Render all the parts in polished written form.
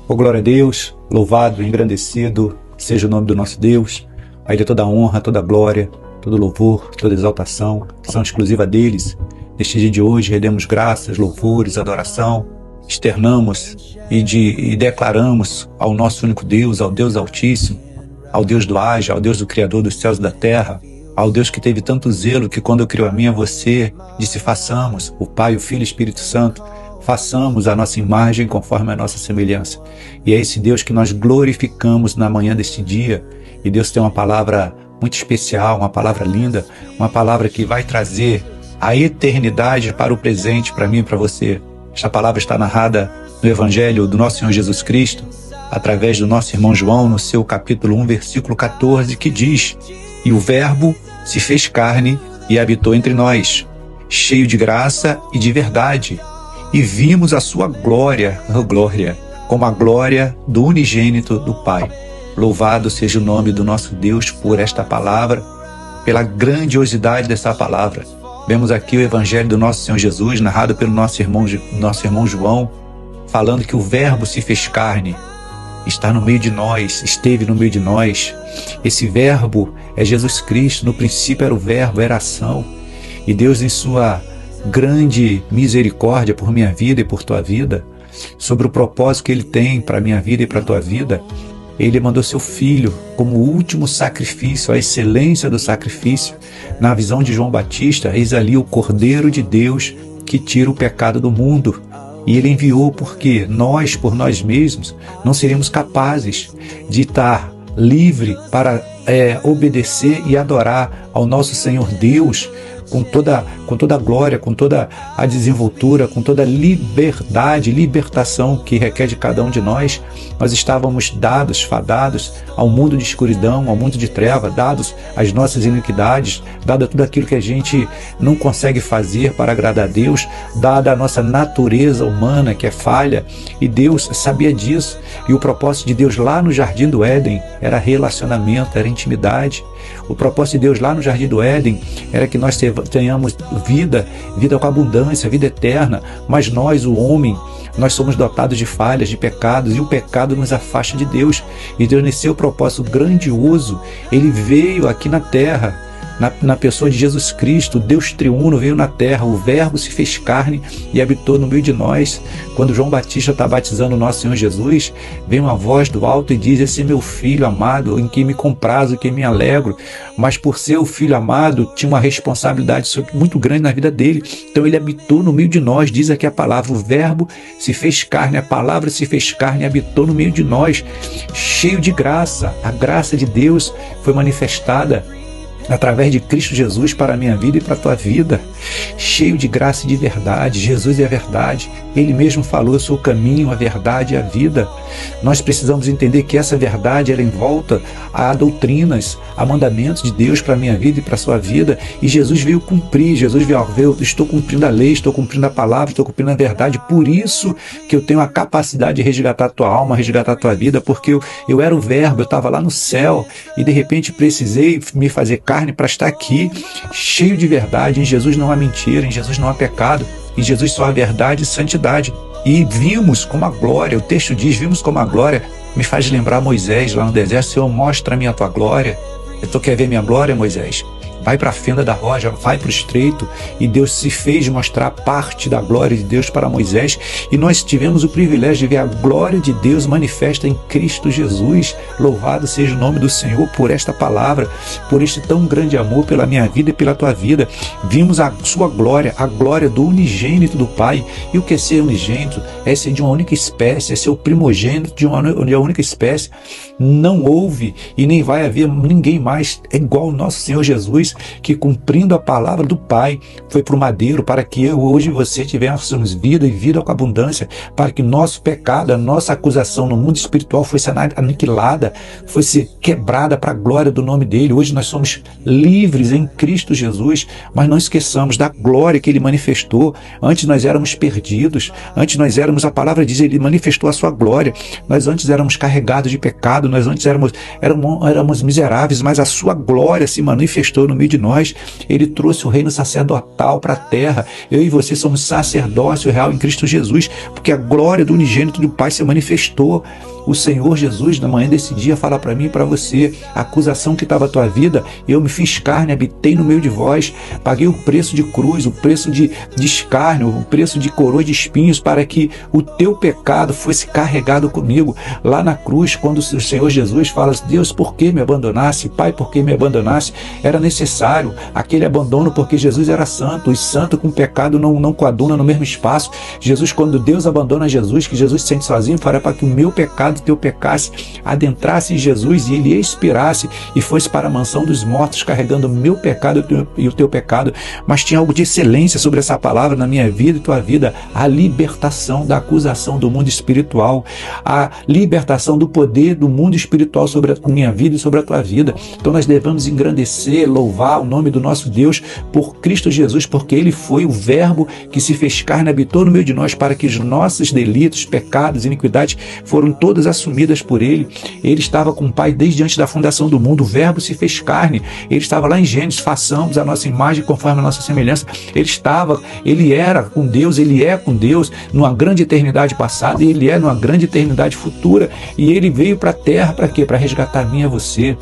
Oh, glória a Deus, louvado, engrandecido seja o nome do nosso Deus. A Ele toda a honra, toda a glória, todo louvor, toda exaltação, são exclusiva deles. Neste dia de hoje, rendemos graças, louvores, adoração, externamos e declaramos ao nosso único Deus, ao Deus Altíssimo, ao Deus do Haja, ao Deus do Criador dos céus e da terra, ao Deus que teve tanto zelo que quando criou a mim e a você, disse façamos, o Pai, o Filho e o Espírito Santo, façamos a nossa imagem conforme a nossa semelhança. E é esse Deus que nós glorificamos na manhã deste dia. E Deus tem uma palavra muito especial, uma palavra linda, uma palavra que vai trazer a eternidade para o presente, para mim e para você. Esta palavra está narrada no Evangelho do nosso Senhor Jesus Cristo, através do nosso irmão João, no seu capítulo 1, versículo 14, que diz: E o Verbo se fez carne e habitou entre nós, cheio de graça e de verdade. E vimos a sua glória, como a glória do unigênito do Pai. Louvado seja o nome do nosso Deus por esta palavra, pela grandiosidade dessa palavra. Vemos aqui o Evangelho do nosso Senhor Jesus, narrado pelo nosso irmão João, falando que o Verbo se fez carne, está no meio de nós, esteve no meio de nós. Esse Verbo é Jesus Cristo, no princípio era o Verbo, era ação. E Deus, em sua grande misericórdia por minha vida e por tua vida, sobre o propósito que Ele tem para a minha vida e para a tua vida, Ele mandou seu Filho como o último sacrifício, a excelência do sacrifício. Na visão de João Batista, eis ali o Cordeiro de Deus que tira o pecado do mundo. E Ele enviou porque nós, por nós mesmos, não seríamos capazes de estar livre para obedecer e adorar ao nosso Senhor Deus com toda a glória, com toda a desenvoltura, com toda a liberdade, libertação que requer de cada um de nós. Nós estávamos fadados ao mundo de escuridão, ao mundo de treva, dados às nossas iniquidades, dado a tudo aquilo que a gente não consegue fazer para agradar a Deus, dada a nossa natureza humana que é falha, e Deus sabia disso. E o propósito de Deus lá no Jardim do Éden era relacionamento, era intimidade. O propósito de Deus lá no Jardim do Éden era que nós tenhamos vida com abundância, vida eterna. Mas nós, o homem, nós somos dotados de falhas, de pecados, e o pecado nos afasta de Deus. E Deus, nesse seu propósito grandioso, Ele veio aqui na terra, na pessoa de Jesus Cristo. Deus triuno veio na terra, o Verbo se fez carne e habitou no meio de nós. Quando João Batista está batizando o nosso Senhor Jesus, vem uma voz do alto e diz: esse é meu Filho amado, em quem me comprazo, em quem me alegro. Mas por ser o Filho amado, tinha uma responsabilidade muito grande na vida dele. Então ele habitou no meio de nós. Diz aqui a palavra: o Verbo se fez carne, a palavra se fez carne e habitou no meio de nós, cheio de graça. A graça de Deus foi manifestada através de Cristo Jesus para a minha vida e para a tua vida, cheio de graça e de verdade. Jesus é a verdade. Ele mesmo falou: eu sou o caminho, a verdade e a vida. Nós precisamos entender que essa verdade ela envolta a doutrinas, a mandamentos de Deus para a minha vida e para a sua vida. E Jesus veio cumprir, Jesus veio: estou cumprindo a lei, estou cumprindo a palavra, estou cumprindo a verdade. Por isso que eu tenho a capacidade de resgatar a tua alma, resgatar a tua vida, porque eu era o Verbo, eu estava lá no céu e de repente precisei me fazer carne para estar aqui, cheio de verdade. Em Jesus não há mentira, em Jesus não há pecado, em Jesus só há verdade e santidade. E vimos como a glória, o texto diz, vimos como a glória me faz lembrar Moisés lá no deserto: Senhor, mostra-me a tua glória. Tu quer ver minha glória, Moisés? Vai para a fenda da rocha, vai para o estreito. E Deus se fez mostrar parte da glória de Deus para Moisés. E nós tivemos o privilégio de ver a glória de Deus manifesta em Cristo Jesus. Louvado seja o nome do Senhor por esta palavra, por este tão grande amor pela minha vida e pela tua vida. Vimos a sua glória, a glória do unigênito do Pai. E o que é ser unigênito? É ser de uma única espécie, é ser o primogênito de uma única espécie. Não houve e nem vai haver ninguém mais igual ao nosso Senhor Jesus, que cumprindo a palavra do Pai foi para o madeiro para que eu, hoje, você tivéssemos vida e vida com abundância, para que nosso pecado, a nossa acusação no mundo espiritual fosse aniquilada, fosse quebrada para a glória do nome dele. Hoje nós somos livres em Cristo Jesus, mas não esqueçamos da glória que ele manifestou. Antes nós éramos perdidos, antes nós éramos, a palavra diz, ele manifestou a sua glória. Nós antes éramos carregados de pecado, pecado, nós antes éramos miseráveis, mas a sua glória se manifestou no meio de nós. Ele trouxe o reino sacerdotal para a terra. Eu e você somos sacerdócio real em Cristo Jesus, porque a glória do unigênito do Pai se manifestou. O Senhor Jesus, na manhã desse dia, fala para mim e para você: a acusação que estava a tua vida, eu me fiz carne, habitei no meio de vós, paguei o preço de cruz, o preço de escárnio, o preço de coroa de espinhos, para que o teu pecado fosse carregado comigo. Lá na cruz, quando o Senhor Jesus fala: Deus, por que me abandonasse? Pai, por que me abandonasse? Era necessário aquele abandono, porque Jesus era santo, e santo com pecado não coaduna no mesmo espaço. Jesus, quando Deus abandona Jesus, que Jesus se sente sozinho, fará para que o meu pecado, teu pecasse, adentrasse em Jesus e ele expirasse e fosse para a mansão dos mortos, carregando o meu pecado e o teu pecado. Mas tinha algo de excelência sobre essa palavra na minha vida e tua vida: a libertação da acusação do mundo espiritual, a libertação do poder do mundo espiritual sobre a minha vida e sobre a tua vida. Então nós devemos engrandecer, louvar o nome do nosso Deus por Cristo Jesus, porque ele foi o verbo que se fez carne, habitou no meio de nós, para que os nossos delitos, pecados, iniquidades foram todas assumidas por ele. Ele estava com o Pai desde antes da fundação do mundo. O verbo se fez carne. Ele estava lá em Gênesis: façamos a nossa imagem conforme a nossa semelhança. Ele era com Deus, ele é com Deus numa grande eternidade passada, e ele é numa grande eternidade futura. E ele veio para a terra para quê? Para resgatar a mim e a você.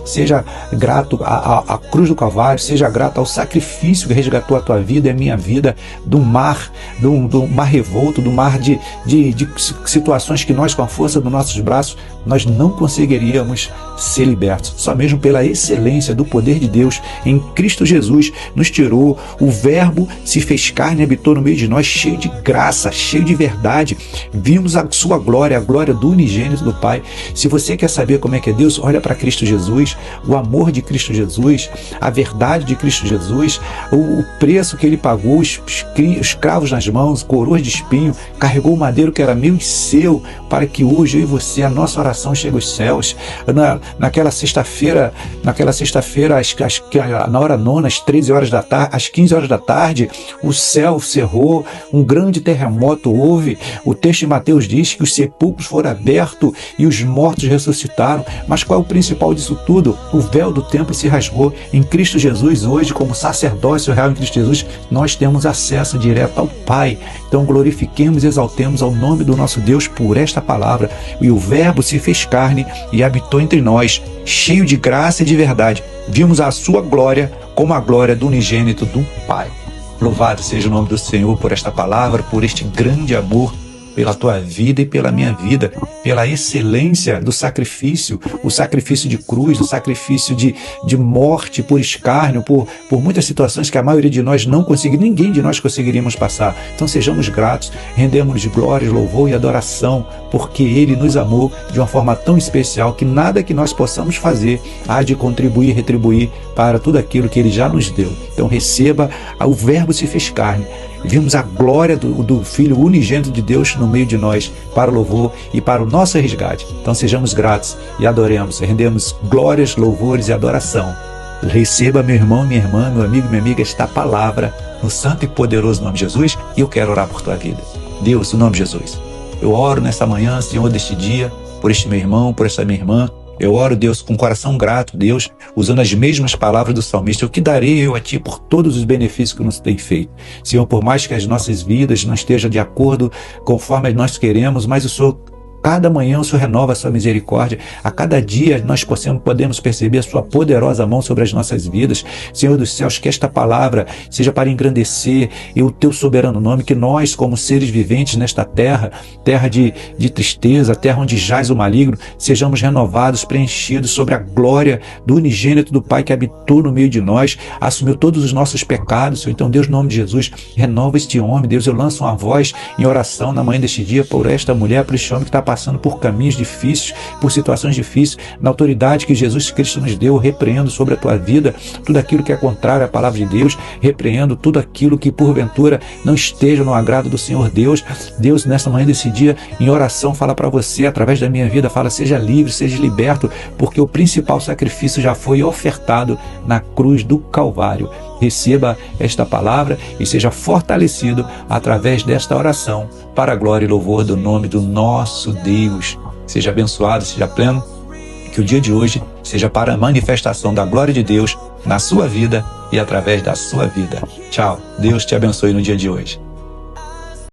Seja grato à cruz do Calvário, seja grato ao sacrifício que resgatou a tua vida e a minha vida do mar revolto, do mar de situações que nós, com a força dos nossos braços, nós não conseguiríamos ser libertos. Só mesmo pela excelência do poder de Deus em Cristo Jesus nos tirou. O verbo se fez carne e habitou no meio de nós, cheio de graça, cheio de verdade. Vimos a sua glória, a glória do unigênito do Pai. Se você quer saber como é que é Deus, olha para Cristo Jesus, o amor de Cristo Jesus, a verdade de Cristo Jesus, o preço que ele pagou, os cravos nas mãos, coroas de espinho, carregou o madeiro que era meu e seu, para que hoje eu e você, a nossa oração chegue aos céus. Naquela sexta-feira, na hora nona, às 13 horas da tarde, às 15 horas da tarde, o céu cerrou, um grande terremoto houve. O texto de Mateus diz que os sepulcros foram abertos e os mortos ressuscitaram. Mas qual é o principal disso tudo? O véu do templo se rasgou. Em Cristo Jesus, hoje, como sacerdócio real em Cristo Jesus, nós temos acesso direto ao Pai. Então glorifiquemos e exaltemos ao nome do nosso Deus por esta palavra. E o verbo se fez carne e habitou entre nós, cheio de graça e de verdade. Vimos a sua glória como a glória do unigênito do Pai. Louvado seja o nome do Senhor por esta palavra, por este grande amor, pela tua vida e pela minha vida, pela excelência do sacrifício, o sacrifício de cruz, o sacrifício de morte por escárnio, por muitas situações que a maioria de nós não conseguiria, ninguém de nós conseguiríamos passar. Então sejamos gratos, rendemos glória, louvor e adoração, porque Ele nos amou de uma forma tão especial que nada que nós possamos fazer há de contribuir e retribuir para tudo aquilo que Ele já nos deu. Então receba, o verbo se fez carne. Vimos a glória do Filho unigênito de Deus no meio de nós, para o louvor e para o nosso resgate. Então sejamos gratos e adoremos, rendemos glórias, louvores e adoração. Receba, meu irmão, minha irmã, meu amigo, minha amiga, esta palavra no santo e poderoso nome de Jesus, e eu quero orar por tua vida. Deus, no nome de Jesus, eu oro nesta manhã, Senhor, deste dia, por este meu irmão, por esta minha irmã. Eu oro, Deus, com coração grato, Deus, usando as mesmas palavras do salmista: o que darei eu a Ti por todos os benefícios que nos tem feito? Senhor, por mais que as nossas vidas não estejam de acordo conforme nós queremos, mas o Senhor, cada manhã o Senhor renova a sua misericórdia. A cada dia nós podemos perceber a sua poderosa mão sobre as nossas vidas. Senhor dos céus, que esta palavra seja para engrandecer o teu soberano nome, que nós, como seres viventes nesta terra de tristeza, terra onde jaz o maligno, sejamos renovados, preenchidos sobre a glória do unigênito do Pai que habitou no meio de nós, assumiu todos os nossos pecados, Senhor. Então, Deus, no nome de Jesus, renova este homem. Deus, eu lanço uma voz em oração na manhã deste dia por esta mulher, por este homem que está passando por caminhos difíceis, por situações difíceis. Na autoridade que Jesus Cristo nos deu, eu repreendo sobre a tua vida tudo aquilo que é contrário à palavra de Deus, repreendo tudo aquilo que porventura não esteja no agrado do Senhor Deus. Deus, nesta manhã desse dia, em oração, fala para você, através da minha vida, fala: seja livre, seja liberto, porque o principal sacrifício já foi ofertado na cruz do Calvário. Receba esta palavra e seja fortalecido através desta oração, para a glória e louvor do nome do nosso Deus. seja abençoado, seja pleno, que o dia de hoje seja para a manifestação da glória de Deus na sua vida e através da sua vida. Tchau. Deus te abençoe no dia de hoje.